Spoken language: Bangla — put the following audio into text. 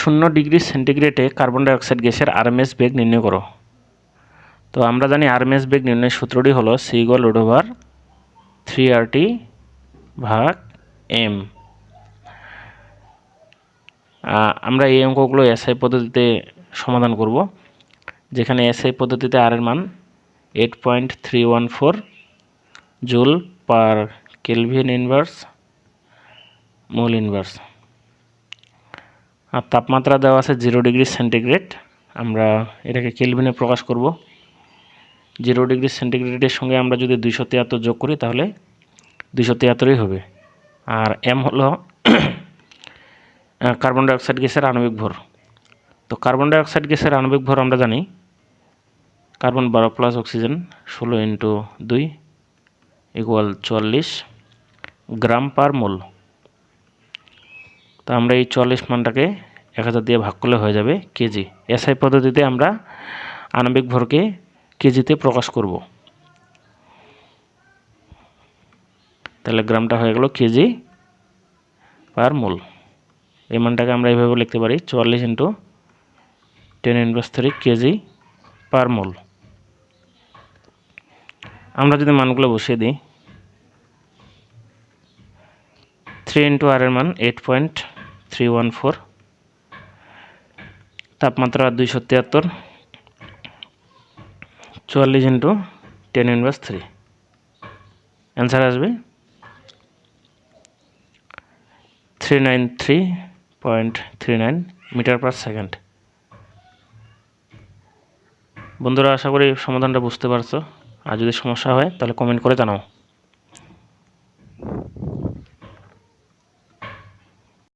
0 ডিগ্রি সেন্টিগ্রেডে কার্বন ডাইঅক্সাইড গ্যাসের আরএমএস বেগ নির্ণয় করো। তো আমরা জানি আরএমএস বেগ নির্ণয়ের সূত্রটি হলো c/√3RT/m। আমরা এই অঙ্কগুলো এসআই পদ্ধতিতে সমাধান করব, যেখানে এসআই পদ্ধতিতে আর এর মান 8.314 joule per kelvin inverse mole inverse. আর তাপমাত্রা দেওয়া আছে 0 ডিগ্রি সেন্টিগ্রেড। আমরা এটাকে কেলভিনে প্রকাশ করব। 0 ডিগ্রি সেন্টিগ্রেডের সঙ্গে আমরা যদি 273 যোগ করি তাহলে 273ই হবে। আর এম হলো কার্বন ডাইঅক্সাইড গ্যাসের আণবিক ভর। তো কার্বন ডাইঅক্সাইড গ্যাসের আণবিক ভর আমরা জানি কার্বন 12 প্লাস অক্সিজেন 16 × 2 = 44 গ্রাম পার মোল। তো আমরা এই 44 মানটাকে 1000 দিয়ে ভাগ করলে হয়ে যাবে কেজি। এসআই পদ্ধতিতে আমরা আণবিক ভরকে কেজিতে প্রকাশ করব। তাহলে গ্রামটা হয়ে গেল কেজি পার মোল। এই মানটাকে আমরা এইভাবে লিখতে পারি 44 × 10⁻³ কেজি পার মোল। আমরা যদি মানগুলো বসিয়ে দিই, 3 × r এর মান 8.314, তাপমাত্রা 273, 44 × 10⁻³, অ্যান্সার আসবে 393.39 মিটার/সেকেন্ড। বন্ধুরা, আশা করি সমাধানটা বুঝতে পারছো। আর যদি সমস্যা হয় তাহলে কমেন্ট করে জানাও।